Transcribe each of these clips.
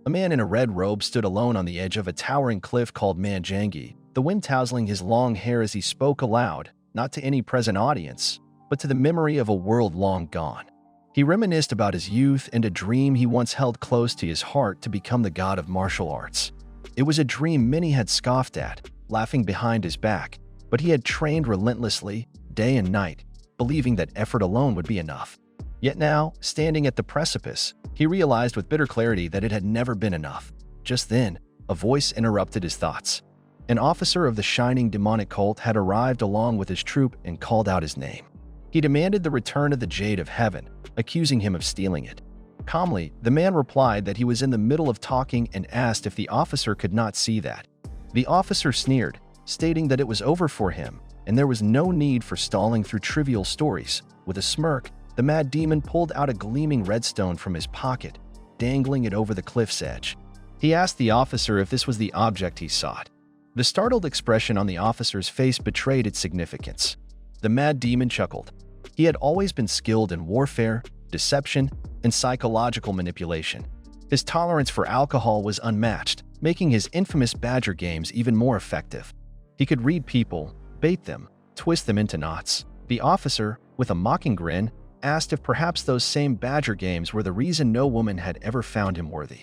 A man in a red robe stood alone on the edge of a towering cliff called Manjangi, the wind tousling his long hair as he spoke aloud, not to any present audience, but to the memory of a world long gone. He reminisced about his youth and a dream he once held close to his heart to become the god of martial arts. It was a dream many had scoffed at, laughing behind his back, but he had trained relentlessly, day and night, believing that effort alone would be enough. Yet now, standing at the precipice, he realized with bitter clarity that it had never been enough. Just then, a voice interrupted his thoughts. An officer of the shining demonic cult had arrived along with his troop and called out his name. He demanded the return of the Jade of Heaven, accusing him of stealing it. Calmly, the man replied that he was in the middle of talking and asked if the officer could not see that. The officer sneered, stating that it was over for him, and there was no need for stalling through trivial stories. With a smirk, the mad demon pulled out a gleaming redstone from his pocket, dangling it over the cliff's edge. He asked the officer if this was the object he sought. The startled expression on the officer's face betrayed its significance. The mad demon chuckled. He had always been skilled in warfare, deception, and psychological manipulation. His tolerance for alcohol was unmatched, making his infamous badger games even more effective. He could read people, bait them, twist them into knots. The officer, with a mocking grin, asked if perhaps those same badger games were the reason no woman had ever found him worthy.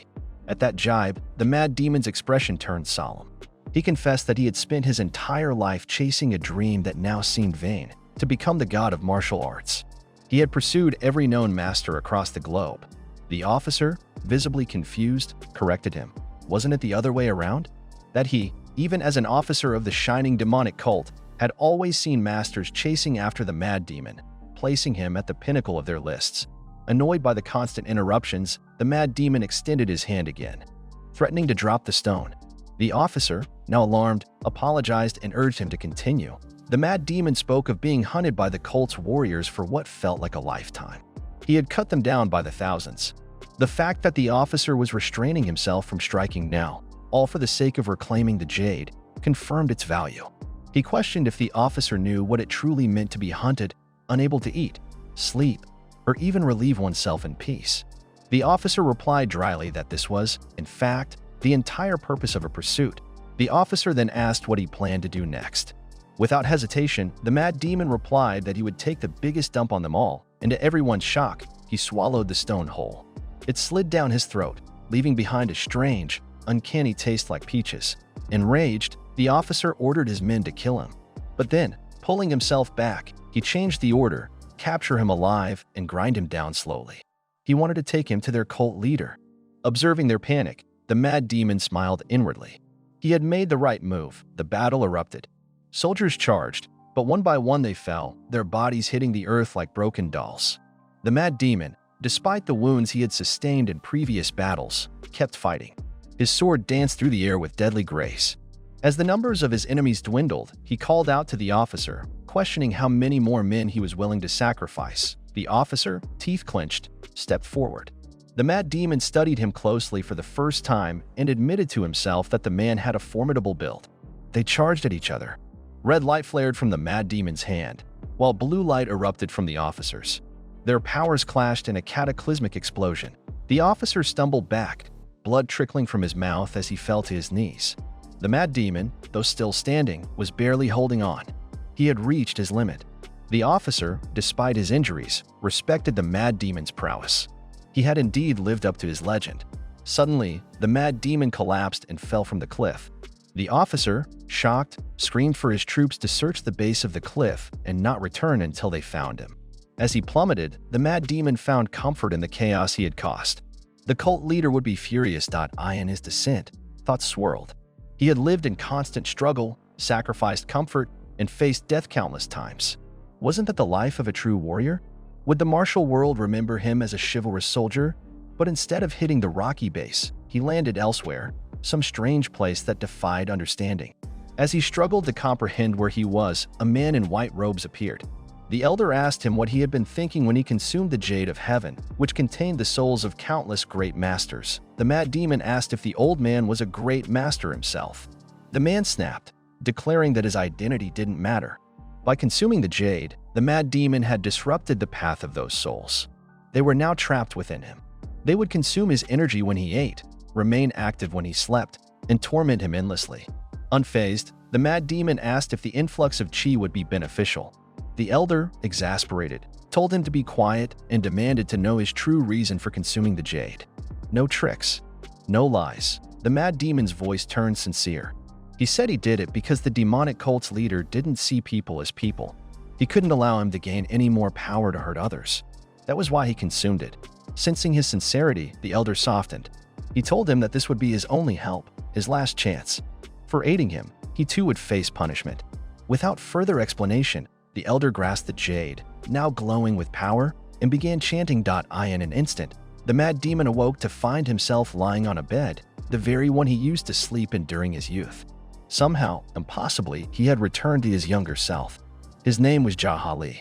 At that jibe, the mad demon's expression turned solemn. He confessed that he had spent his entire life chasing a dream that now seemed vain, to become the god of martial arts. He had pursued every known master across the globe. The officer, visibly confused, corrected him. Wasn't it the other way around? That he, even as an officer of the shining demonic cult, had always seen masters chasing after the mad demon, placing him at the pinnacle of their lists. Annoyed by the constant interruptions, the mad demon extended his hand again, threatening to drop the stone. The officer, now alarmed, apologized and urged him to continue. The mad demon spoke of being hunted by the cult's warriors for what felt like a lifetime. He had cut them down by the thousands. The fact that the officer was restraining himself from striking now, all for the sake of reclaiming the jade, confirmed its value. He questioned if the officer knew what it truly meant to be hunted, unable to eat, sleep, or even relieve oneself in peace. The officer replied dryly that this was, in fact, the entire purpose of a pursuit. The officer then asked what he planned to do next. Without hesitation, the mad demon replied that he would take the biggest dump on them all, and to everyone's shock, he swallowed the stone whole. It slid down his throat, leaving behind a strange, uncanny taste like peaches. Enraged, the officer ordered his men to kill him. But then, pulling himself back, he changed the order, capture him alive, and grind him down slowly. He wanted to take him to their cult leader. Observing their panic, the mad demon smiled inwardly. He had made the right move. The battle erupted. Soldiers charged, but one by one they fell, their bodies hitting the earth like broken dolls. The mad demon, despite the wounds he had sustained in previous battles, kept fighting. His sword danced through the air with deadly grace. As the numbers of his enemies dwindled, he called out to the officer, questioning how many more men he was willing to sacrifice. The officer, teeth clenched, stepped forward. The mad demon studied him closely for the first time and admitted to himself that the man had a formidable build. They charged at each other. Red light flared from the mad demon's hand, while blue light erupted from the officer's. Their powers clashed in a cataclysmic explosion. The officer stumbled back, blood trickling from his mouth as he fell to his knees. The mad demon, though still standing, was barely holding on. He had reached his limit. The officer, despite his injuries, respected the mad demon's prowess. He had indeed lived up to his legend. Suddenly, the mad demon collapsed and fell from the cliff. The officer, shocked, screamed for his troops to search the base of the cliff and not return until they found him. As he plummeted, the mad demon found comfort in the chaos he had caused. The cult leader would be furious. In his descent, thoughts swirled. He had lived in constant struggle, sacrificed comfort, and faced death countless times. Wasn't that the life of a true warrior? Would the martial world remember him as a chivalrous soldier? But instead of hitting the rocky base, he landed elsewhere, some strange place that defied understanding. As he struggled to comprehend where he was, a man in white robes appeared. The elder asked him what he had been thinking when he consumed the Jade of Heaven, which contained the souls of countless great masters. The mad demon asked if the old man was a great master himself. The man snapped, declaring that his identity didn't matter. By consuming the Jade, the mad demon had disrupted the path of those souls. They were now trapped within him. They would consume his energy when he ate, remain active when he slept, and torment him endlessly. Unfazed, the mad demon asked if the influx of chi would be beneficial. The elder, exasperated, told him to be quiet and demanded to know his true reason for consuming the jade. No tricks, no lies. The mad demon's voice turned sincere. He said he did it because the demonic cult's leader didn't see people as people. He couldn't allow him to gain any more power to hurt others. That was why he consumed it. Sensing his sincerity, the elder softened. He told him that this would be his only help, his last chance. For aiding him, he too would face punishment. Without further explanation, the elder grasped the jade, now glowing with power, and began chanting. In an instant, the mad demon awoke to find himself lying on a bed, the very one he used to sleep in during his youth. Somehow, impossibly, he had returned to his younger self. His name was Yahello,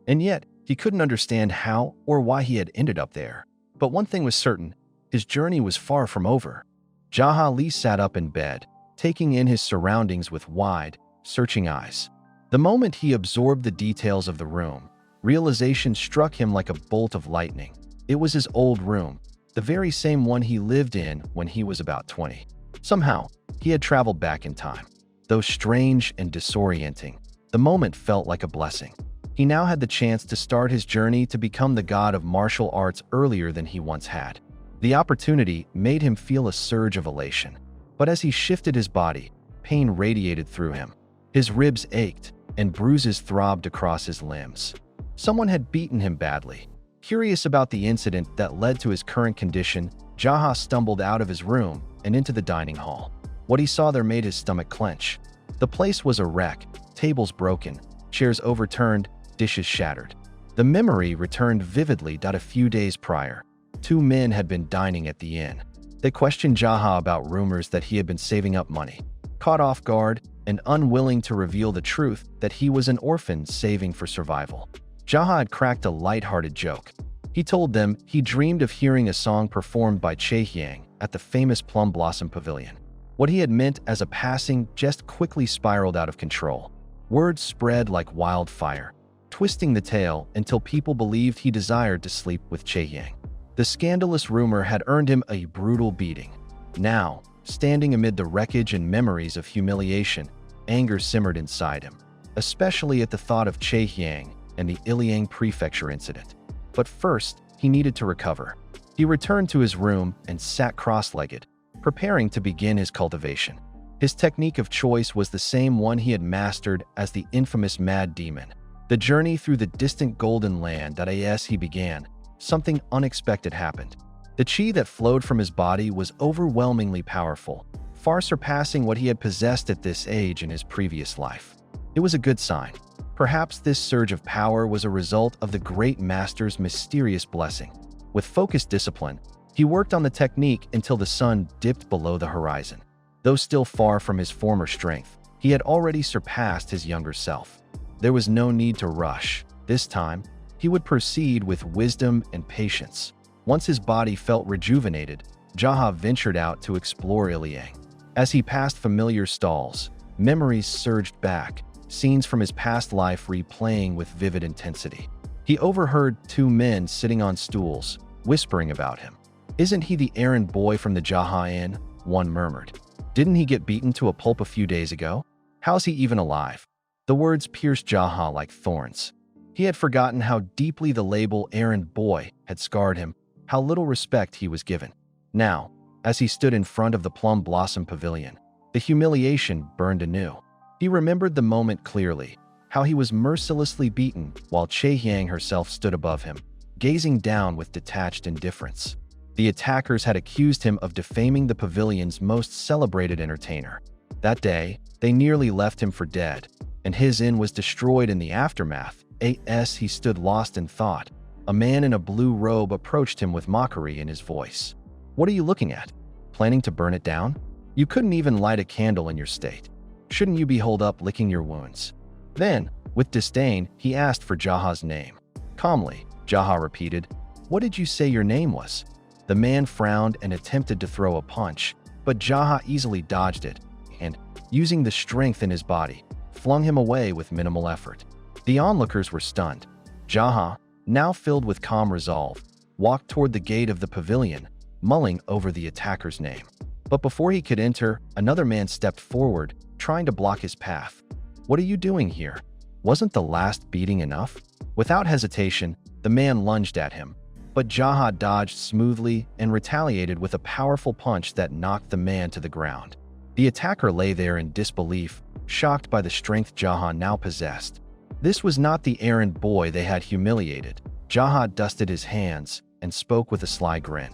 and yet he couldn't understand how or why he had ended up there. But one thing was certain, his journey was far from over. Yahello sat up in bed, taking in his surroundings with wide, searching eyes. The moment he absorbed the details of the room, realization struck him like a bolt of lightning. It was his old room, the very same one he lived in when he was about 20. Somehow, he had traveled back in time. Though strange and disorienting, the moment felt like a blessing. He now had the chance to start his journey to become the god of martial arts earlier than he once had. The opportunity made him feel a surge of elation. But as he shifted his body, pain radiated through him. His ribs ached, and bruises throbbed across his limbs. Someone had beaten him badly. Curious about the incident that led to his current condition, Jaha stumbled out of his room and into the dining hall. What he saw there made his stomach clench. The place was a wreck, tables broken, chairs overturned, dishes shattered. The memory returned vividly. A few days prior, two men had been dining at the inn. They questioned Jaha about rumors that he had been saving up money. Caught off guard and unwilling to reveal the truth that he was an orphan saving for survival, Jaha had cracked a light-hearted joke. He told them he dreamed of hearing a song performed by Chaehyang at the famous Plum Blossom Pavilion. What he had meant as a passing jest quickly spiraled out of control. Words spread like wildfire, twisting the tale until people believed he desired to sleep with Chaehyang. The scandalous rumor had earned him a brutal beating. Now, standing amid the wreckage and memories of humiliation, anger simmered inside him, especially at the thought of Chaehyang and the Iliang Prefecture incident. But first, he needed to recover. He returned to his room and sat cross-legged, preparing to begin his cultivation. His technique of choice was the same one he had mastered as the infamous Mad Demon. The journey through the distant Golden Land. As he began, something unexpected happened. The chi that flowed from his body was overwhelmingly powerful, far surpassing what he had possessed at this age in his previous life. It was a good sign. Perhaps this surge of power was a result of the great master's mysterious blessing. With focused discipline, he worked on the technique until the sun dipped below the horizon. Though still far from his former strength, he had already surpassed his younger self. There was no need to rush. This time, he would proceed with wisdom and patience. Once his body felt rejuvenated, Jaha ventured out to explore Iliang. As he passed familiar stalls, memories surged back, scenes from his past life replaying with vivid intensity. He overheard two men sitting on stools, whispering about him. "Isn't he the errand boy from the Jaha Inn?" one murmured. "Didn't he get beaten to a pulp a few days ago? How's he even alive?" The words pierced Jaha like thorns. He had forgotten how deeply the label errand boy had scarred him, how little respect he was given. Now, as he stood in front of the Plum Blossom Pavilion, the humiliation burned anew. He remembered the moment clearly, how he was mercilessly beaten while Chaehyang herself stood above him, gazing down with detached indifference. The attackers had accused him of defaming the pavilion's most celebrated entertainer. That day, they nearly left him for dead, and his inn was destroyed in the aftermath. As he stood lost in thought, a man in a blue robe approached him with mockery in his voice. "What are you looking at? Planning to burn it down? You couldn't even light a candle in your state. Shouldn't you be holed up licking your wounds?" Then, with disdain, he asked for Jaha's name. Calmly, Jaha repeated, "What did you say your name was?" The man frowned and attempted to throw a punch, but Jaha easily dodged it and, using the strength in his body, flung him away with minimal effort. The onlookers were stunned. Jaha, now filled with calm resolve, walked toward the gate of the pavilion, mulling over the attacker's name. But before he could enter, another man stepped forward, trying to block his path. "What are you doing here? Wasn't the last beating enough?" Without hesitation, the man lunged at him, but Jaha dodged smoothly and retaliated with a powerful punch that knocked the man to the ground. The attacker lay there in disbelief, shocked by the strength Jaha now possessed. This was not the errand boy they had humiliated. Jaha dusted his hands and spoke with a sly grin.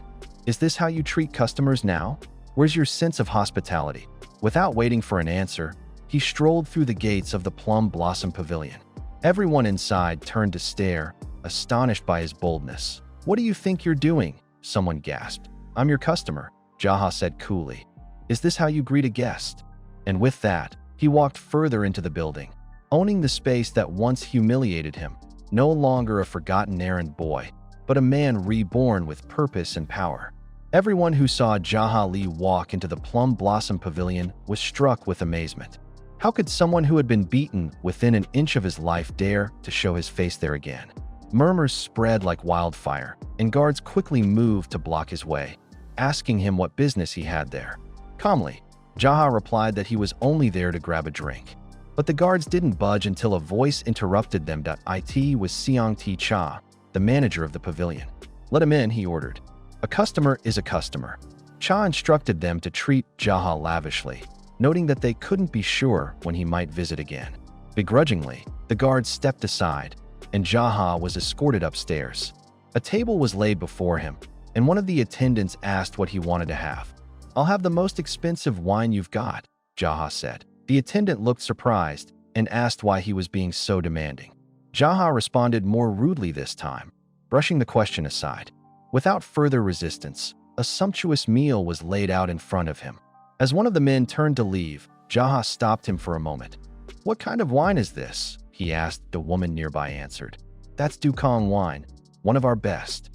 "Is this how you treat customers now? Where's your sense of hospitality?" Without waiting for an answer, he strolled through the gates of the Plum Blossom Pavilion. Everyone inside turned to stare, astonished by his boldness. "What do you think you're doing?" someone gasped. "I'm your customer," Jaha said coolly. "Is this how you greet a guest?" And with that, he walked further into the building, owning the space that once humiliated him. No longer a forgotten errand boy, but a man reborn with purpose and power. Everyone who saw Jaha Lee walk into the Plum Blossom Pavilion was struck with amazement. How could someone who had been beaten within an inch of his life dare to show his face there again? Murmurs spread like wildfire, and guards quickly moved to block his way, asking him what business he had there. Calmly, Jaha replied that he was only there to grab a drink. But the guards didn't budge until a voice interrupted them. It was Seong T. Cha, the manager of the pavilion. "Let him in," he ordered. "A customer is a customer." Cha instructed them to treat Jaha lavishly, noting that they couldn't be sure when he might visit again. Begrudgingly, the guards stepped aside, and Jaha was escorted upstairs. A table was laid before him, and one of the attendants asked what he wanted to have. "I'll have the most expensive wine you've got," Jaha said. The attendant looked surprised and asked why he was being so demanding. Jaha responded more rudely this time, brushing the question aside. Without further resistance, a sumptuous meal was laid out in front of him. As one of the men turned to leave, Jaha stopped him for a moment. "What kind of wine is this?" he asked. The woman nearby answered. "That's Dukong wine, one of our best."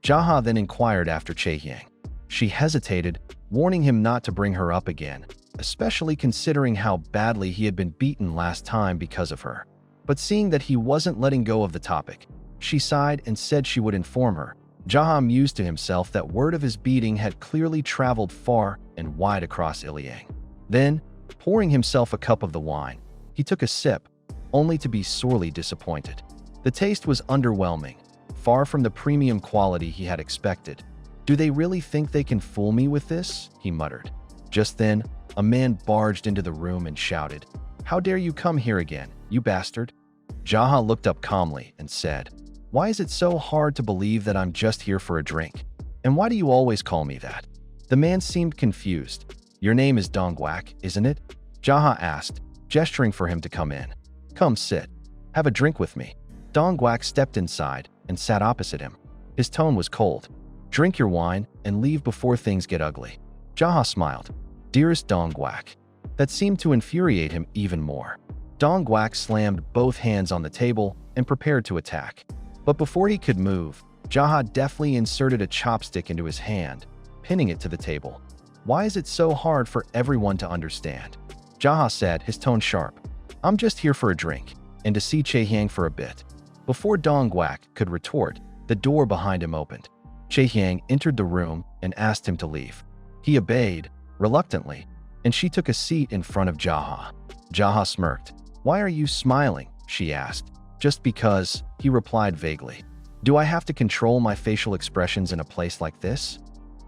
Jaha then inquired after Chaehyang. She hesitated, warning him not to bring her up again, especially considering how badly he had been beaten last time because of her. But seeing that he wasn't letting go of the topic, she sighed and said she would inform her. Jaha mused to himself that word of his beating had clearly traveled far and wide across Iliang. Then, pouring himself a cup of the wine, he took a sip, only to be sorely disappointed. The taste was underwhelming, far from the premium quality he had expected. "Do they really think they can fool me with this?" he muttered. Just then, a man barged into the room and shouted, "How dare you come here again, you bastard?" Jaha looked up calmly and said, "Why is it so hard to believe that I'm just here for a drink? And why do you always call me that?" The man seemed confused. "Your name is Dongwak, isn't it?" Jaha asked, gesturing for him to come in. "Come sit. Have a drink with me." Dongwak stepped inside and sat opposite him. His tone was cold. "Drink your wine and leave before things get ugly." Jaha smiled. "Dearest Dongwak." That seemed to infuriate him even more. Dongwak slammed both hands on the table and prepared to attack. But before he could move, Jaha deftly inserted a chopstick into his hand, pinning it to the table. "Why is it so hard for everyone to understand?" Jaha said, his tone sharp. "I'm just here for a drink, and to see Chaehyang for a bit." Before Dongwak could retort, the door behind him opened. Chaehyang entered the room and asked him to leave. He obeyed, reluctantly, and she took a seat in front of Jaha. Jaha smirked. "Why are you smiling?" she asked. "Just because," he replied vaguely. "Do I have to control my facial expressions in a place like this?"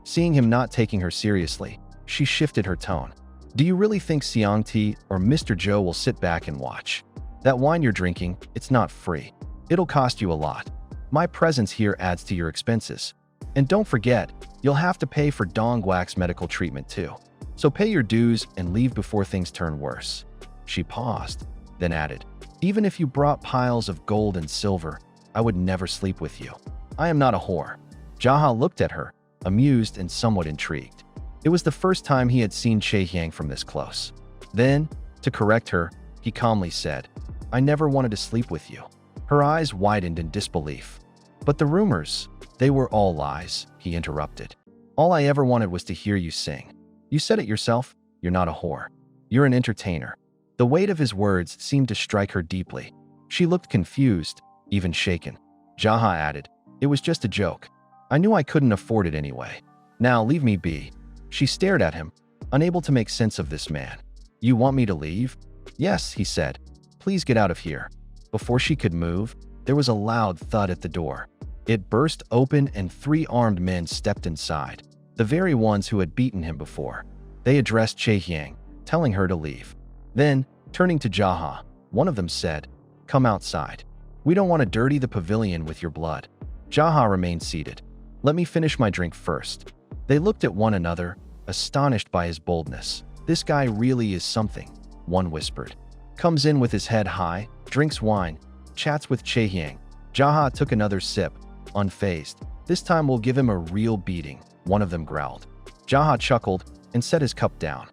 Seeing him not taking her seriously, she shifted her tone. "Do you really think Seong T or Mr. Joe will sit back and watch? That wine you're drinking, it's not free. It'll cost you a lot. My presence here adds to your expenses. And don't forget, you'll have to pay for Dongwak's medical treatment too. So pay your dues and leave before things turn worse." She paused, then added, "Even if you brought piles of gold and silver, I would never sleep with you. I am not a whore." Jaha looked at her, amused and somewhat intrigued. It was the first time he had seen Chaehyang from this close. Then, to correct her, he calmly said, "I never wanted to sleep with you." Her eyes widened in disbelief. "But the rumors, they were all lies," he interrupted. "All I ever wanted was to hear you sing. You said it yourself, you're not a whore. You're an entertainer." The weight of his words seemed to strike her deeply. She looked confused, even shaken. Jaha added, "It was just a joke. I knew I couldn't afford it anyway." Now leave me be." She stared at him, unable to make sense of this man. "You want me to leave?" "Yes," he said. "Please get out of here." Before she could move, there was a loud thud at the door. It burst open and 3 armed men stepped inside, the very ones who had beaten him before. They addressed Chaehyang, telling her to leave. Then, turning to Jaha, one of them said, "Come outside. We don't want to dirty the pavilion with your blood." Jaha remained seated. "Let me finish my drink first." They looked at one another, astonished by his boldness. "This guy really is something," one whispered. "Comes in with his head high, drinks wine, chats with Chaehyang." Jaha took another sip, unfazed. "This time we'll give him a real beating," one of them growled. Jaha chuckled and set his cup down.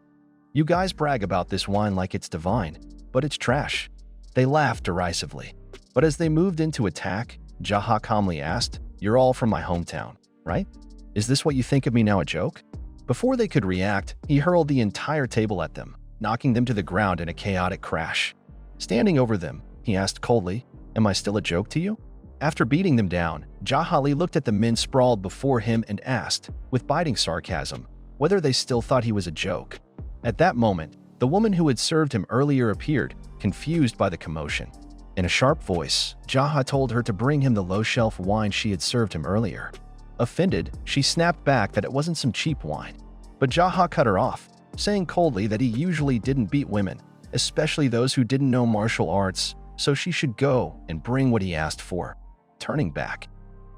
"You guys brag about this wine like it's divine, but it's trash." They laughed derisively. But as they moved into attack, Jaha calmly asked, "You're all from my hometown, right? Is this what you think of me now, a joke?" Before they could react, he hurled the entire table at them, knocking them to the ground in a chaotic crash. Standing over them, he asked coldly, "Am I still a joke to you?" After beating them down, Jahali looked at the men sprawled before him and asked, with biting sarcasm, whether they still thought he was a joke. At that moment, the woman who had served him earlier appeared, confused by the commotion. In a sharp voice, Jaha told her to bring him the low-shelf wine she had served him earlier. Offended, she snapped back that it wasn't some cheap wine. But Jaha cut her off, saying coldly that he usually didn't beat women, especially those who didn't know martial arts, so she should go and bring what he asked for. Turning back,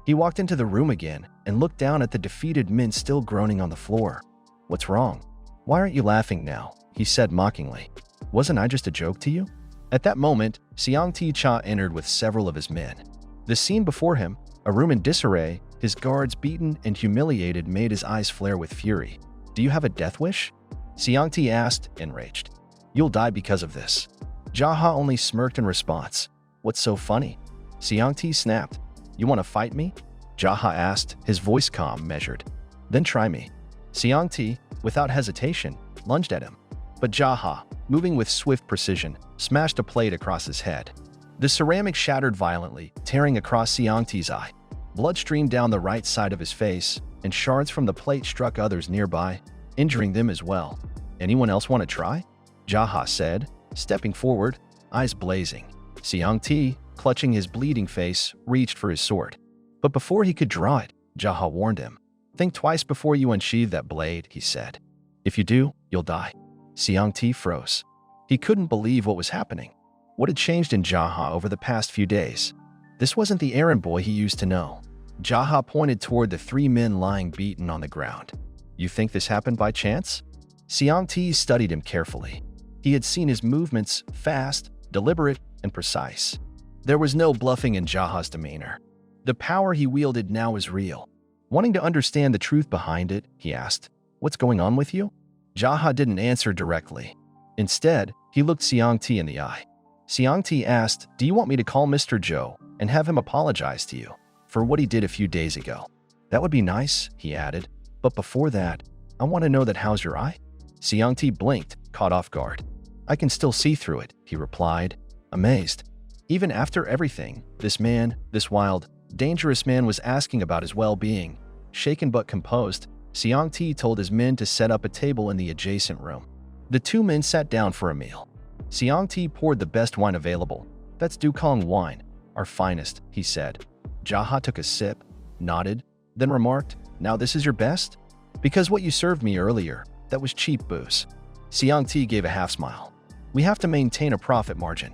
he walked into the room again and looked down at the defeated men still groaning on the floor. "What's wrong? Why aren't you laughing now?" he said mockingly. "Wasn't I just a joke to you?" At that moment, Siang Ti Cha entered with several of his men. The scene before him, a room in disarray, his guards beaten and humiliated, made his eyes flare with fury. "Do you have a death wish?" Siang Ti asked, enraged. "You'll die because of this." Jaha only smirked in response. "What's so funny?" Siang Ti snapped. "You want to fight me?" Jaha asked, his voice calm, measured. "Then try me." Siang Ti, without hesitation, lunged at him. But Jaha, moving with swift precision, smashed a plate across his head. The ceramic shattered violently, tearing across Siang Ti's eye. Blood streamed down the right side of his face, and shards from the plate struck others nearby, injuring them as well. "Anyone else want to try?" Jaha said, stepping forward, eyes blazing. Siang Ti, clutching his bleeding face, reached for his sword. But before he could draw it, Jaha warned him. "Think twice before you unsheathe that blade," he said. "If you do, you'll die." Siang Ti froze. He couldn't believe what was happening. What had changed in Jaha over the past few days? This wasn't the errand boy he used to know. Jaha pointed toward the 3 men lying beaten on the ground. "You think this happened by chance?" Siang Ti studied him carefully. He had seen his movements fast, deliberate, and precise. There was no bluffing in Jaha's demeanor. The power he wielded now was real. Wanting to understand the truth behind it, he asked, "What's going on with you?" Jaha didn't answer directly. Instead, he looked Siang Ti in the eye. Siang Ti asked, "Do you want me to call Mr. Zhou and have him apologize to you for what he did a few days ago?" "That would be nice," he added. "But before that, I want to know that how's your eye?" Siang Ti blinked, caught off guard. "I can still see through it," he replied, amazed. Even after everything, this man, this wild, dangerous man was asking about his well-being. Shaken but composed, Siang Ti told his men to set up a table in the adjacent room. The 2 men sat down for a meal. Siang Ti poured the best wine available. "That's Dukong wine, our finest," he said. Jaha took a sip, nodded, then remarked, "Now this is your best?" "Because what you served me earlier, that was cheap booze." Siang Ti gave a half smile. "We have to maintain a profit margin."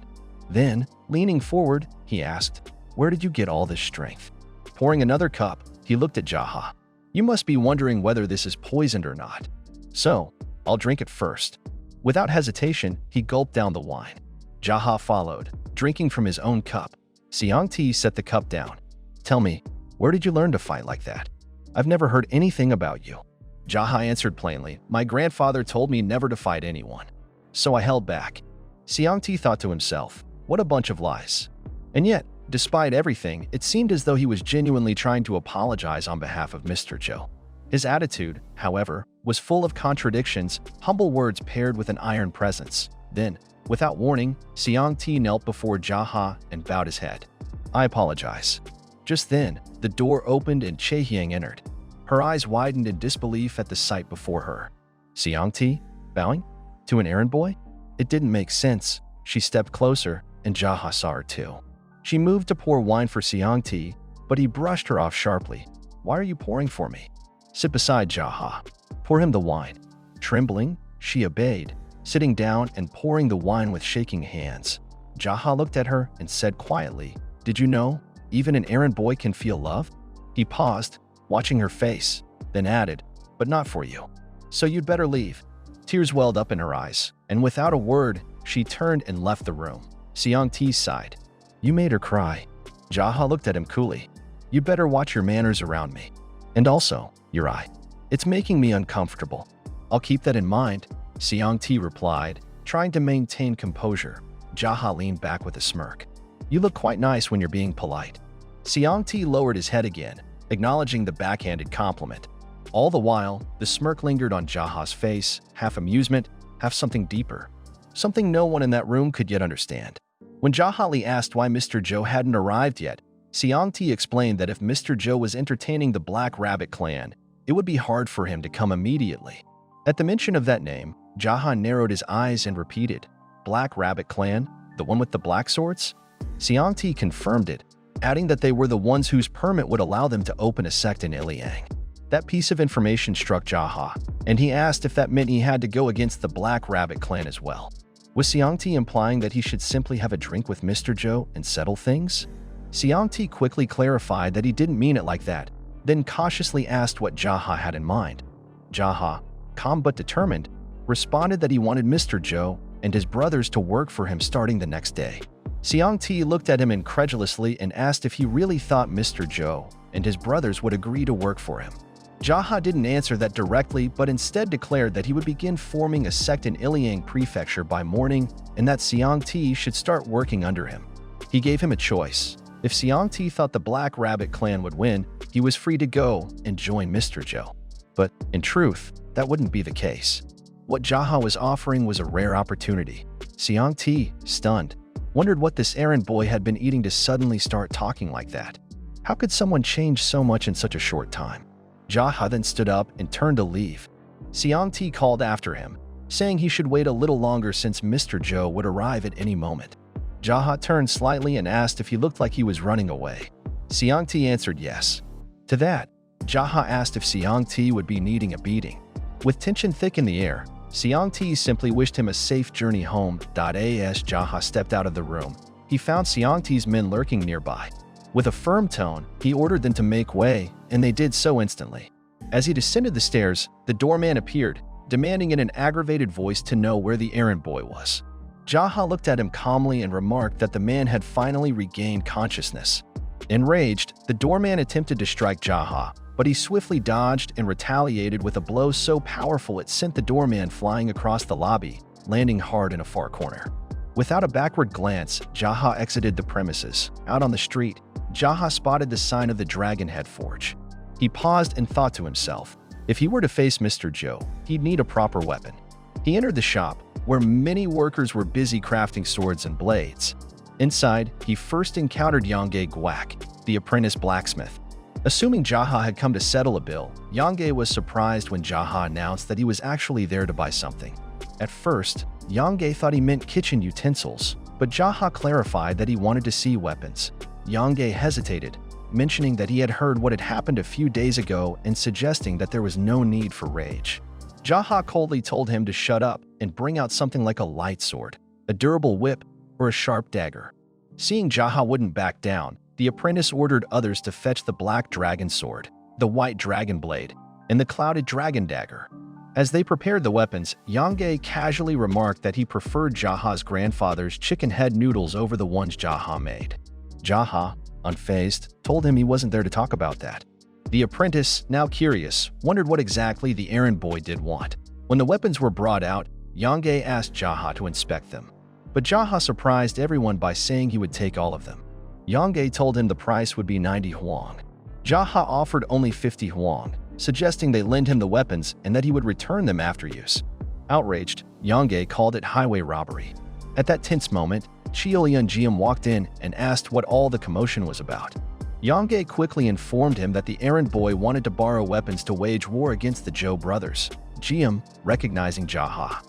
Then, leaning forward, he asked, "Where did you get all this strength?" Pouring another cup, he looked at Jaha. "You must be wondering whether this is poisoned or not. So, I'll drink it first." Without hesitation, he gulped down the wine. Jaha followed, drinking from his own cup. Siang Ti set the cup down. "Tell me, where did you learn to fight like that? I've never heard anything about you." Jaha answered plainly, "My grandfather told me never to fight anyone. So I held back." Siang Ti thought to himself, what a bunch of lies. And yet, despite everything, it seemed as though he was genuinely trying to apologize on behalf of Mr. Zhou. His attitude, however, was full of contradictions, humble words paired with an iron presence. Then, without warning, Siang Ti knelt before Jaha and bowed his head. "I apologize." Just then, the door opened and Chaehyang entered. Her eyes widened in disbelief at the sight before her. Xiangti, bowing? To an errand boy? It didn't make sense. She stepped closer, and Jaha saw her too. She moved to pour wine for Xiangti, but he brushed her off sharply. Why are you pouring for me? Sit beside Jaha. Pour him the wine. Trembling, she obeyed, sitting down and pouring the wine with shaking hands. Jaha looked at her and said quietly, Did you know even an errand boy can feel love? He paused, watching her face, then added, But not for you. So you'd better leave. Tears welled up in her eyes, and without a word, she turned and left the room. Xiangti sighed. You made her cry. Jaha looked at him coolly. You'd better watch your manners around me. And also, your eye. It's making me uncomfortable. I'll keep that in mind, Xiangti replied, trying to maintain composure. Jaha leaned back with a smirk. You look quite nice when you're being polite. Xiangti lowered his head again, acknowledging the backhanded compliment. All the while, the smirk lingered on Jaha's face, half amusement, half something deeper. Something no one in that room could yet understand. When Jaha asked why Mr. Joe hadn't arrived yet, Xiangti explained that if Mr. Joe was entertaining the Black Rabbit clan, it would be hard for him to come immediately. At the mention of that name, Jaha narrowed his eyes and repeated, Black Rabbit clan? The one with the black swords? Xiangti confirmed it, adding that they were the ones whose permit would allow them to open a sect in Iliang. That piece of information struck Jaha, and he asked if that meant he had to go against the Black Rabbit clan as well. Was Xiangti implying that he should simply have a drink with Mr. Joe and settle things? Xiangti quickly clarified that he didn't mean it like that, then cautiously asked what Jaha had in mind. Jaha, calm but determined, responded that he wanted Mr. Joe and his brothers to work for him starting the next day. Xiangti looked at him incredulously and asked if he really thought Mr. Joe and his brothers would agree to work for him. Jaha didn't answer that directly, but instead declared that he would begin forming a sect in Iliang Prefecture by morning and that Xiangti should start working under him. He gave him a choice. If Xiangti thought the Black Rabbit clan would win, he was free to go and join Mr. Joe. But in truth, that wouldn't be the case. What Jaha was offering was a rare opportunity. Xiangti, stunned, wondered what this errand boy had been eating to suddenly start talking like that. How could someone change so much in such a short time? Jaha then stood up and turned to leave. Xiangti called after him, saying he should wait a little longer since Mr. Joe would arrive at any moment. Jaha turned slightly and asked if he looked like he was running away. Xiangti answered yes. To that, Jaha asked if Xiangti would be needing a beating. With tension thick in the air, Xiangti simply wished him a safe journey home. As Jaha stepped out of the room, he found Xiangti's men lurking nearby. With a firm tone, he ordered them to make way, and they did so instantly. As he descended the stairs, the doorman appeared, demanding in an aggravated voice to know where the errand boy was. Jaha looked at him calmly and remarked that the man had finally regained consciousness. Enraged, the doorman attempted to strike Jaha, but he swiftly dodged and retaliated with a blow so powerful it sent the doorman flying across the lobby, landing hard in a far corner. Without a backward glance, Jaha exited the premises. Out on the street, Jaha spotted the sign of the Dragonhead Forge. He paused and thought to himself, if he were to face Mr. Joe, he'd need a proper weapon. He entered the shop, where many workers were busy crafting swords and blades. Inside, he first encountered Yongge Guak, the apprentice blacksmith. Assuming Jaha had come to settle a bill, Yongge was surprised when Jaha announced that he was actually there to buy something. At first, Yongge thought he meant kitchen utensils, but Jaha clarified that he wanted to see weapons. Yongge hesitated, mentioning that he had heard what had happened a few days ago and suggesting that there was no need for rage. Jaha coldly told him to shut up and bring out something like a light sword, a durable whip, or a sharp dagger. Seeing Jaha wouldn't back down, the apprentice ordered others to fetch the black dragon sword, the white dragon blade, and the clouded dragon dagger. As they prepared the weapons, Yongge casually remarked that he preferred Jaha's grandfather's chicken head noodles over the ones Jaha made. Jaha, unfazed, told him he wasn't there to talk about that. The apprentice, now curious, wondered what exactly the errand boy did want. When the weapons were brought out, Yongge asked Jaha to inspect them. But Jaha surprised everyone by saying he would take all of them. Yongge told him the price would be 90 huang. Jaha offered only 50 huang, suggesting they lend him the weapons and that he would return them after use. Outraged, Yongge called it highway robbery. At that tense moment, Chiolian Jiam walked in and asked what all the commotion was about. Yonghae quickly informed him that the errand boy wanted to borrow weapons to wage war against the Zhou brothers. Jiam, recognizing Jaha,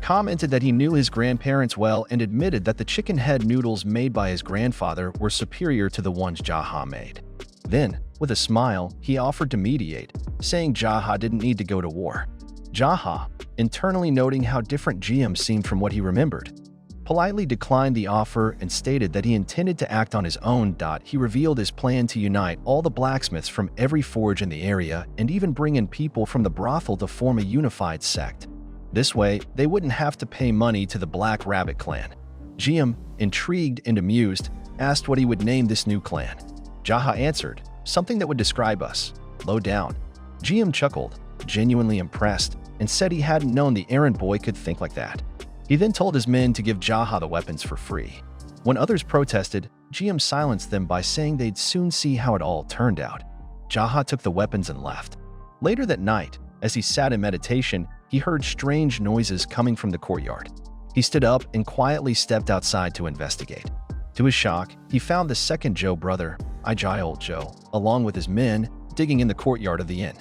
commented that he knew his grandparents well and admitted that the chicken head noodles made by his grandfather were superior to the ones Jaha made. Then, with a smile, he offered to mediate, saying Jaha didn't need to go to war. Jaha, internally noting how different Jiam seemed from what he remembered, politely declined the offer and stated that he intended to act on his own. He revealed his plan to unite all the blacksmiths from every forge in the area and even bring in people from the brothel to form a unified sect. This way, they wouldn't have to pay money to the Black Rabbit clan. Jiam, intrigued and amused, asked what he would name this new clan. Jaha answered, something that would describe us. Low down. Jiam chuckled, genuinely impressed, and said he hadn't known the errand boy could think like that. He then told his men to give Jaha the weapons for free. When others protested, Jiam silenced them by saying they'd soon see how it all turned out. Jaha took the weapons and left. Later that night, as he sat in meditation, he heard strange noises coming from the courtyard. He stood up and quietly stepped outside to investigate. To his shock, he found the second Zhou brother, Yahello, along with his men, digging in the courtyard of the inn.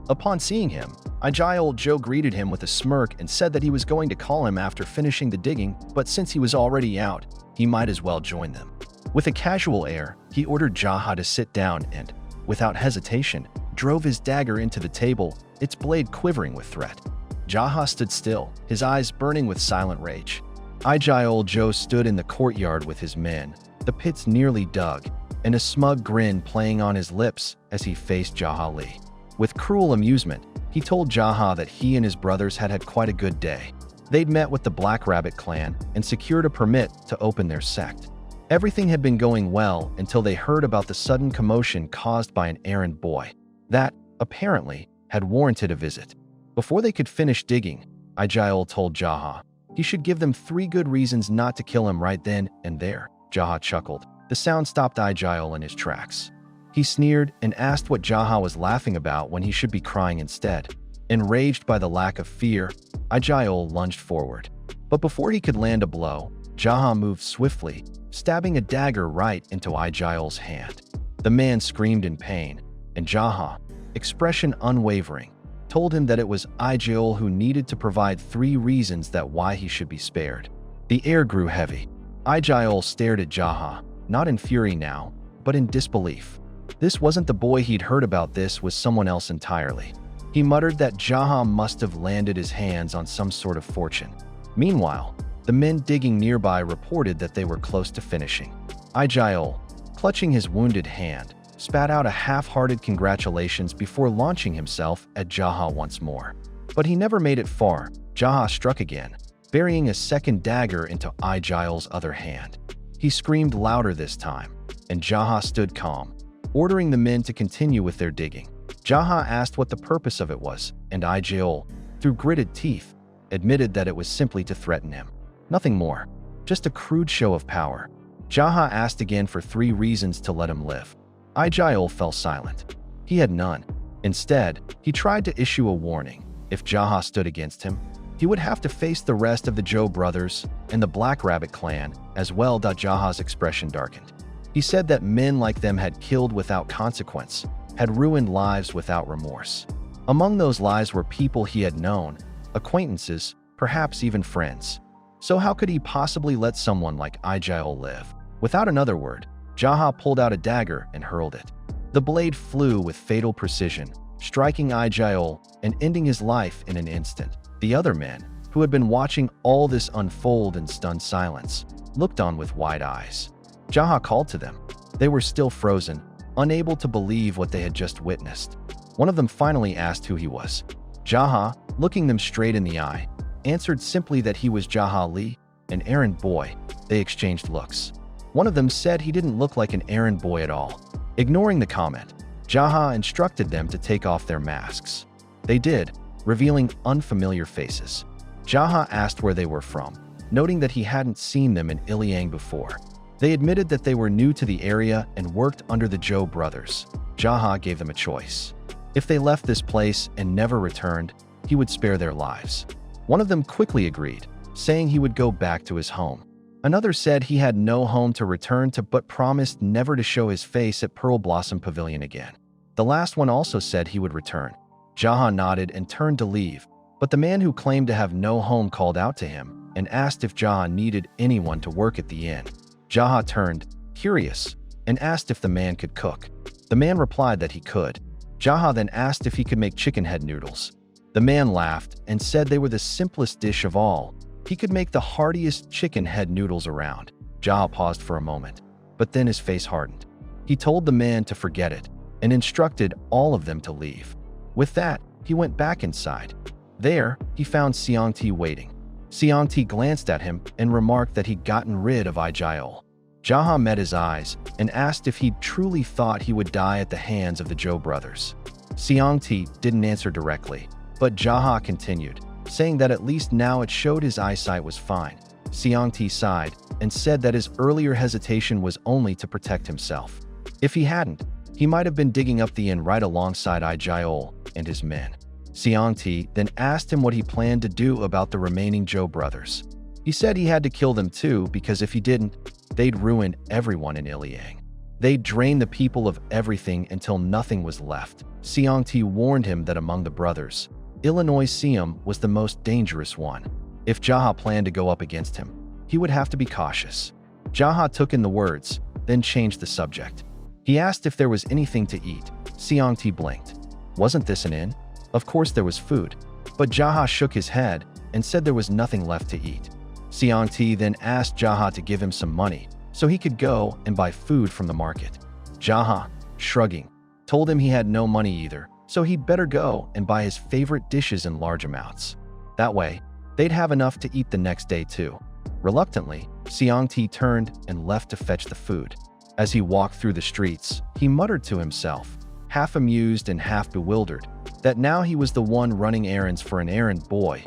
Upon seeing him, Yahello greeted him with a smirk and said that he was going to call him after finishing the digging, but since he was already out, he might as well join them. With a casual air, he ordered Jaha to sit down and, without hesitation, drove his dagger into the table, its blade quivering with threat. Jaha stood still, his eyes burning with silent rage. Yahello stood in the courtyard with his men, the pits nearly dug, and a smug grin playing on his lips as he faced Jaha Li. With cruel amusement, he told Jaha that he and his brothers had had quite a good day. They'd met with the Black Rabbit clan and secured a permit to open their sect. Everything had been going well until they heard about the sudden commotion caused by an errand boy that, apparently, had warranted a visit. Before they could finish digging, Yahello told Jaha he should give them 3 good reasons not to kill him right then and there. Jaha chuckled. The sound stopped Yahello in his tracks. He sneered and asked what Jaha was laughing about when he should be crying instead. Enraged by the lack of fear, Yahello lunged forward. But before he could land a blow, Jaha moved swiftly, stabbing a dagger right into Yahello's hand. The man screamed in pain, and Jaha, expression unwavering, told him that it was Yahello who needed to provide 3 reasons that why he should be spared. The air grew heavy. Yahello stared at Jaha, not in fury now, but in disbelief. This wasn't the boy he'd heard about, this was someone else entirely. He muttered that Jaha must have landed his hands on some sort of fortune. Meanwhile, the men digging nearby reported that they were close to finishing. Yahello, clutching his wounded hand, spat out a half-hearted congratulations before launching himself at Jaha once more. But he never made it far. Jaha struck again, burying a second dagger into Yahello's other hand. He screamed louder this time, and Jaha stood calm, ordering the men to continue with their digging. Jaha asked what the purpose of it was, and Yahello, through gritted teeth, admitted that it was simply to threaten him. Nothing more, just a crude show of power. Jaha asked again for 3 reasons to let him live. Yahello fell silent. He had none. Instead, he tried to issue a warning. If Jaha stood against him, he would have to face the rest of the Zhou brothers and the Black Rabbit clan as well. Jaha's expression darkened. He said that men like them had killed without consequence, had ruined lives without remorse. Among those lives were people he had known, acquaintances, perhaps even friends. So how could he possibly let someone like Yahello live? Without another word, Jaha pulled out a dagger and hurled it. The blade flew with fatal precision, striking Yahello and ending his life in an instant. The other men, who had been watching all this unfold in stunned silence, looked on with wide eyes. Jaha called to them. They were still frozen, unable to believe what they had just witnessed. One of them finally asked who he was. Jaha, looking them straight in the eye, answered simply that he was Jaha Li, an errand boy. They exchanged looks. One of them said he didn't look like an errand boy at all. Ignoring the comment, Jaha instructed them to take off their masks. They did, revealing unfamiliar faces. Jaha asked where they were from, noting that he hadn't seen them in Iliang before. They admitted that they were new to the area and worked under the Zhou brothers. Jaha gave them a choice. If they left this place and never returned, he would spare their lives. One of them quickly agreed, saying he would go back to his home. Another said he had no home to return to but promised never to show his face at Pearl Blossom Pavilion again. The last one also said he would return. Jaha nodded and turned to leave, but the man who claimed to have no home called out to him and asked if Jaha needed anyone to work at the inn. Jaha turned, curious, and asked if the man could cook. The man replied that he could. Jaha then asked if he could make chicken head noodles. The man laughed and said they were the simplest dish of all. He could make the heartiest chicken head noodles around. Jaha paused for a moment, but then his face hardened. He told the man to forget it and instructed all of them to leave. With that, he went back inside. There, he found Seongti waiting. Seongti glanced at him and remarked that he'd gotten rid of Yahello. Jaha met his eyes and asked if he truly thought he would die at the hands of the Zhou brothers. Seongti didn't answer directly, but Jaha continued, saying that at least now it showed his eyesight was fine. Seongti sighed and said that his earlier hesitation was only to protect himself. If he hadn't, he might have been digging up the inn right alongside Yahello and his men. Seongti then asked him what he planned to do about the remaining Zhou brothers. He said he had to kill them too because if he didn't, they'd ruin everyone in Iliang. They'd drain the people of everything until nothing was left. Seongti warned him that among the brothers, Illinois Siam was the most dangerous one. If Jaha planned to go up against him, he would have to be cautious. Jaha took in the words, then changed the subject. He asked if there was anything to eat. Seongti blinked. Wasn't this an inn? Of course there was food, but Jaha shook his head and said there was nothing left to eat. Seongti then asked Jaha to give him some money so he could go and buy food from the market. Jaha, shrugging, told him he had no money either, so he'd better go and buy his favorite dishes in large amounts. That way, they'd have enough to eat the next day too. Reluctantly, Seongti turned and left to fetch the food. As he walked through the streets, he muttered to himself, half amused and half bewildered, that now he was the one running errands for an errand boy.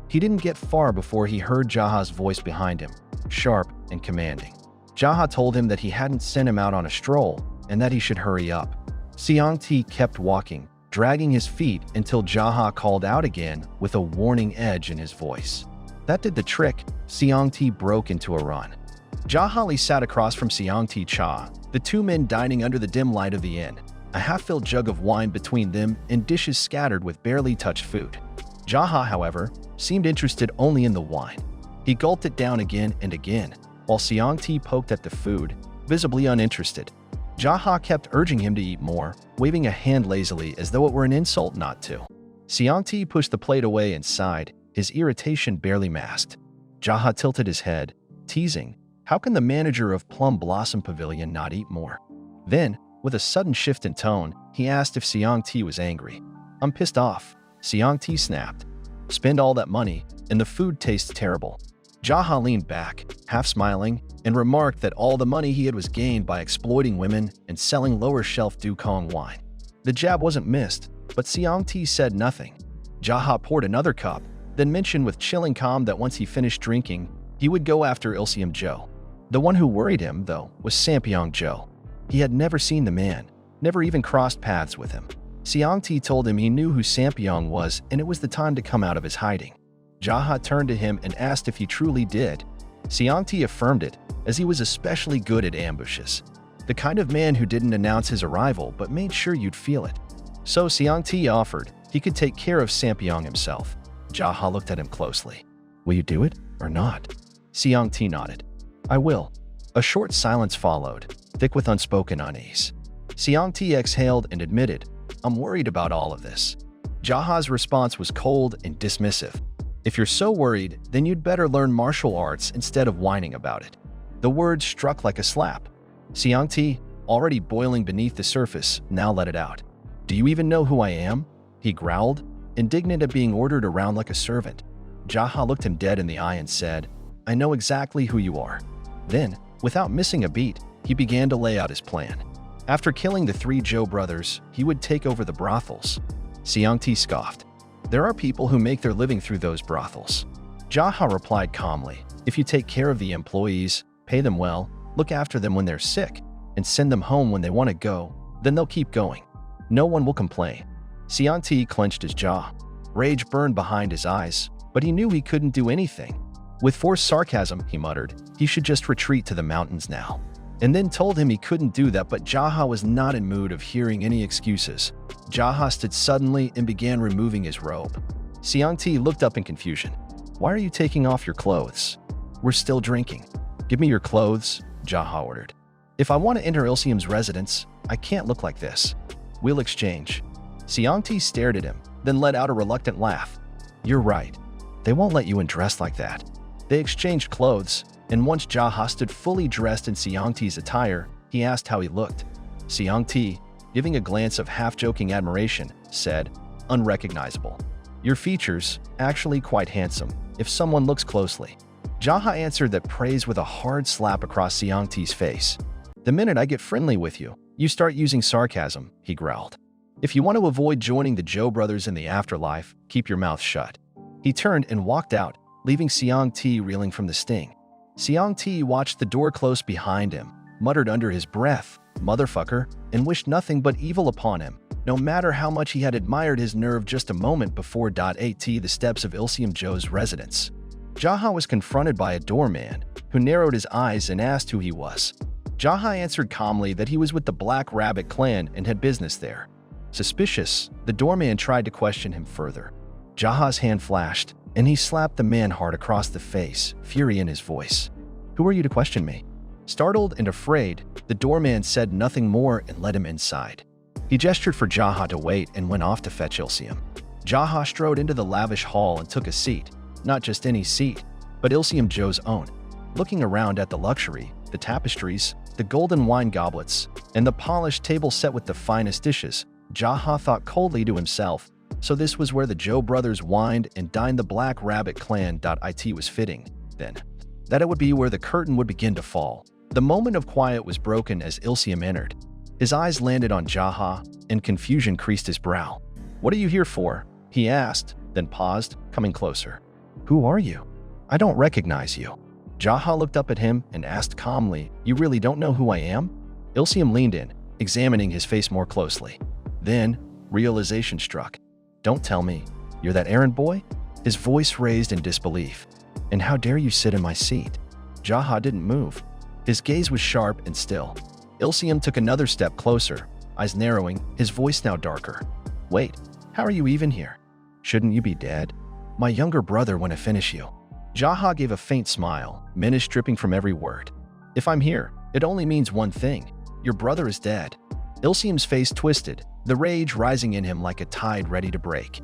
He didn't get far before he heard Jaha's voice behind him, sharp and commanding. Jaha told him that he hadn't sent him out on a stroll and that he should hurry up. Seongti kept walking, dragging his feet until Jaha called out again with a warning edge in his voice. That did the trick. Seongti broke into a run. Jaha sat across from Seongti Cha, the two men dining under the dim light of the inn, a half-filled jug of wine between them and dishes scattered with barely touched food. Jaha, however, seemed interested only in the wine. He gulped it down again and again, while Seongti poked at the food, visibly uninterested. Jaha kept urging him to eat more, waving a hand lazily as though it were an insult not to. Seongti pushed the plate away and sighed, his irritation barely masked. Jaha tilted his head, teasing, "How can the manager of Plum Blossom Pavilion not eat more?" Then, with a sudden shift in tone, he asked if Seongti was angry. "I'm pissed off," Seongti snapped. "Spend all that money, and the food tastes terrible." Jaha leaned back, half smiling, and remarked that all the money he had was gained by exploiting women and selling lower-shelf Dukong wine. The jab wasn't missed, but Seongti said nothing. Jaha poured another cup, then mentioned with chilling calm that once he finished drinking, he would go after Ilseum Zhou. The one who worried him, though, was Sampyeong Zhou. He had never seen the man, never even crossed paths with him. Seongti told him he knew who Sampyeong was and it was the time to come out of his hiding. Jaha turned to him and asked if he truly did. Seongti affirmed it, as he was especially good at ambushes. The kind of man who didn't announce his arrival but made sure you'd feel it. So Seongti offered he could take care of Sampyeong himself. Jaha looked at him closely. "Will you do it or not?" Seongti nodded. "I will." A short silence followed, thick with unspoken unease. Seongti exhaled and admitted, "I'm worried about all of this." Jaha's response was cold and dismissive. "If you're so worried, then you'd better learn martial arts instead of whining about it." The words struck like a slap. Seongti, already boiling beneath the surface, now let it out. "Do you even know who I am?" he growled, indignant at being ordered around like a servant. Jaha looked him dead in the eye and said, "I know exactly who you are." Then, without missing a beat, he began to lay out his plan. After killing the three Zhou brothers, he would take over the brothels. Seongti scoffed. "There are people who make their living through those brothels." Jaha replied calmly, "If you take care of the employees, pay them well, look after them when they're sick, and send them home when they want to go, then they'll keep going. No one will complain." Seongti clenched his jaw. Rage burned behind his eyes, but he knew he couldn't do anything. With forced sarcasm, he muttered, he should just retreat to the mountains now. And then told him he couldn't do that, but Jaha was not in mood of hearing any excuses. Jaha stood suddenly and began removing his robe. Xiangti looked up in confusion. Why are you taking off your clothes? We're still drinking. Give me your clothes, Jaha ordered. If I want to enter Ilsium's residence, I can't look like this. We'll exchange. Xiangti stared at him, then let out a reluctant laugh. You're right. They won't let you in dressed like that. They exchanged clothes, and once Jaha stood fully dressed in Xiangti's attire, he asked how he looked. Xiangti, giving a glance of half-joking admiration, said, unrecognizable. Your features, actually quite handsome, if someone looks closely. Jaha answered that praise with a hard slap across Xiangti's face. The minute I get friendly with you, you start using sarcasm, he growled. If you want to avoid joining the Zhou brothers in the afterlife, keep your mouth shut. He turned and walked out, leaving Xiangti reeling from the sting. Xiangti watched the door close behind him, muttered under his breath, motherfucker, and wished nothing but evil upon him, no matter how much he had admired his nerve just a moment before at the steps of Ilsium Zhou's residence. Jaha was confronted by a doorman, who narrowed his eyes and asked who he was. Jaha answered calmly that he was with the Black Rabbit clan and had business there. Suspicious, the doorman tried to question him further. Jaha's hand flashed, and he slapped the man hard across the face, fury in his voice. Who are you to question me? Startled and afraid, the doorman said nothing more and led him inside. He gestured for Jaha to wait and went off to fetch Ilsium. Jaha strode into the lavish hall and took a seat, not just any seat, but Ilsium Zhou's own. Looking around at the luxury, the tapestries, the golden wine goblets, and the polished table set with the finest dishes, Jaha thought coldly to himself, so this was where the Zhou brothers wined and dined the Black Rabbit clan. It was fitting, then, that it would be where the curtain would begin to fall. The moment of quiet was broken as Ilsium entered. His eyes landed on Jaha, and confusion creased his brow. What are you here for? He asked, then paused, coming closer. Who are you? I don't recognize you. Jaha looked up at him and asked calmly, you really don't know who I am? Ilsium leaned in, examining his face more closely. Then, realization struck. Don't tell me, you're that errand boy? His voice raised in disbelief. And how dare you sit in my seat? Jaha didn't move. His gaze was sharp and still. Ilsium took another step closer, eyes narrowing, his voice now darker. Wait, how are you even here? Shouldn't you be dead? My younger brother want to finish you. Jaha gave a faint smile, menace dripping from every word. If I'm here, it only means one thing. Your brother is dead. Ilsium's face twisted, the rage rising in him like a tide ready to break.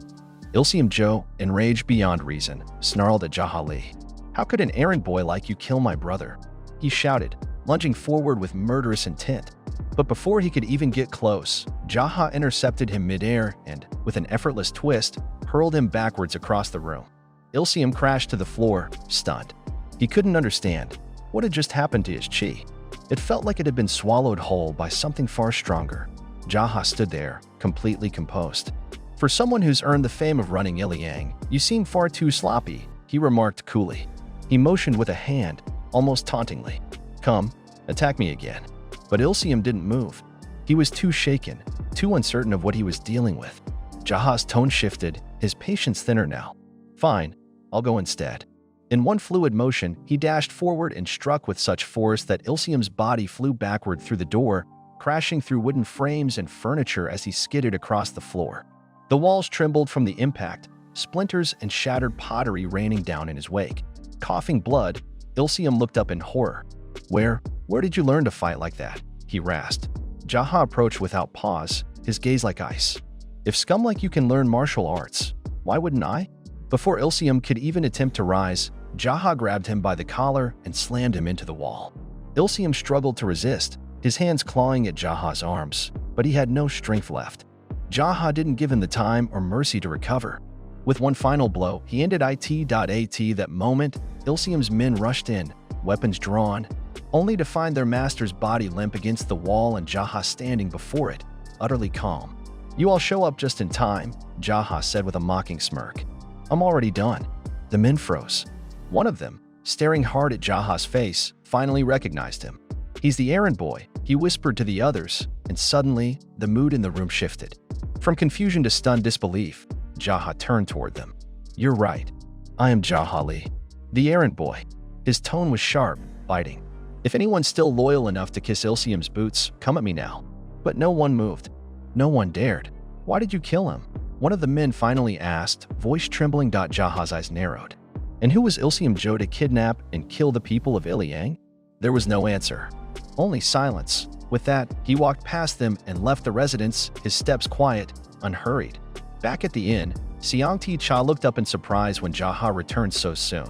Ilsium Zhou, enraged beyond reason, snarled at Jaha Li. How could an errand boy like you kill my brother? He shouted, lunging forward with murderous intent. But before he could even get close, Jaha intercepted him midair and, with an effortless twist, hurled him backwards across the room. Ilsium crashed to the floor, stunned. He couldn't understand what had just happened to his chi. It felt like it had been swallowed whole by something far stronger. Jaha stood there, completely composed. For someone who's earned the fame of running Iliang, you seem far too sloppy, he remarked coolly. He motioned with a hand, almost tauntingly. Come, attack me again. But Ilsium didn't move. He was too shaken, too uncertain of what he was dealing with. Jaha's tone shifted, his patience thinner now. Fine, I'll go instead. In one fluid motion, he dashed forward and struck with such force that Ilsium's body flew backward through the door, crashing through wooden frames and furniture as he skidded across the floor. The walls trembled from the impact, splinters and shattered pottery raining down in his wake. Coughing blood, Ilsium looked up in horror. Where did you learn to fight like that? He rasped. Jaha approached without pause, his gaze like ice. If scum like you can learn martial arts, why wouldn't I? Before Ilsium could even attempt to rise, Jaha grabbed him by the collar and slammed him into the wall. Ilsium struggled to resist, his hands clawing at Jaha's arms, but he had no strength left. Jaha didn't give him the time or mercy to recover. With one final blow, he ended That moment, Ilsium's men rushed in, weapons drawn, only to find their master's body limp against the wall and Jaha standing before it, utterly calm. You all show up just in time, Jaha said with a mocking smirk. I'm already done. The men froze. One of them, staring hard at Jaha's face, finally recognized him. He's the errand boy, he whispered to the others, and suddenly, the mood in the room shifted. From confusion to stunned disbelief, Jaha turned toward them. You're right. I am Jaha Li. The errand boy. His tone was sharp, biting. If anyone's still loyal enough to kiss Ilsium's boots, come at me now. But no one moved. No one dared. Why did you kill him? One of the men finally asked, voice trembling. Jaha's eyes narrowed. And who was Ilsium Joe to kidnap and kill the people of Iliang? There was no answer. Only silence. With that, he walked past them and left the residence, his steps quiet, unhurried. Back at the inn, Siangti Cha looked up in surprise when Jaha returned so soon.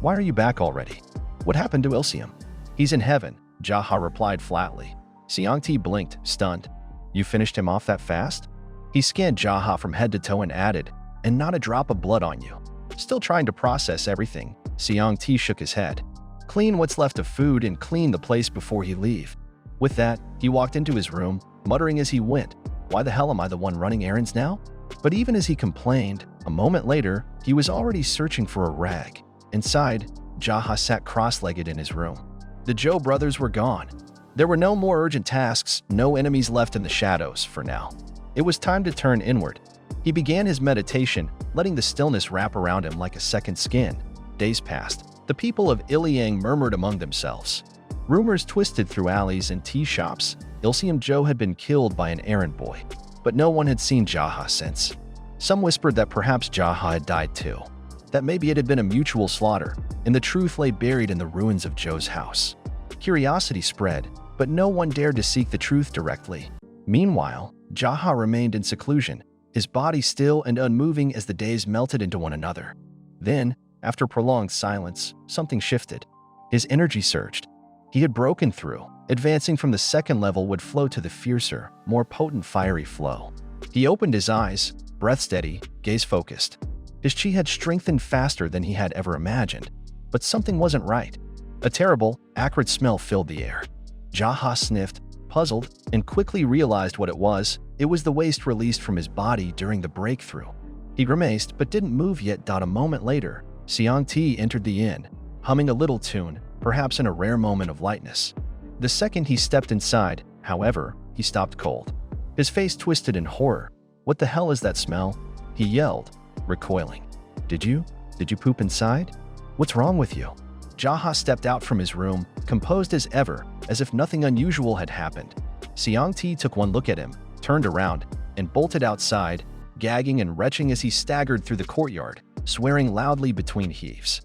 Why are you back already? What happened to Ilsium? He's in heaven, Jaha replied flatly. Siangti blinked, stunned. You finished him off that fast? He scanned Jaha from head to toe and added, and not a drop of blood on you. Still trying to process everything, Siangti shook his head. Clean what's left of food and clean the place before he leave. With that, he walked into his room, muttering as he went, why the hell am I the one running errands now? But even as he complained, a moment later, he was already searching for a rag. Inside, Jaha sat cross-legged in his room. The Joe brothers were gone. There were no more urgent tasks, no enemies left in the shadows for now. It was time to turn inward. He began his meditation, letting the stillness wrap around him like a second skin. Days passed. The people of Iliang murmured among themselves. Rumors twisted through alleys and tea shops. Ilsium Joe had been killed by an errand boy, but no one had seen Jaha since. Some whispered that perhaps Jaha had died too, that maybe it had been a mutual slaughter, and the truth lay buried in the ruins of Joe's house. Curiosity spread, but no one dared to seek the truth directly. Meanwhile, Jaha remained in seclusion, his body still and unmoving as the days melted into one another. Then, after prolonged silence, something shifted. His energy surged. He had broken through. Advancing from the second level would flow to the fiercer, more potent fiery flow. He opened his eyes, breath steady, gaze focused. His chi had strengthened faster than he had ever imagined, but something wasn't right. A terrible, acrid smell filled the air. Jaha sniffed, puzzled, and quickly realized what it was. It was the waste released from his body during the breakthrough. He grimaced but didn't move yet. A moment later, Siangti entered the inn, humming a little tune, perhaps in a rare moment of lightness. The second he stepped inside, however, he stopped cold. His face twisted in horror. What the hell is that smell? He yelled, recoiling. Did you poop inside? What's wrong with you? Jaha stepped out from his room, composed as ever, as if nothing unusual had happened. Siangti took one look at him, turned around, and bolted outside, gagging and retching as he staggered through the courtyard, swearing loudly between heaves.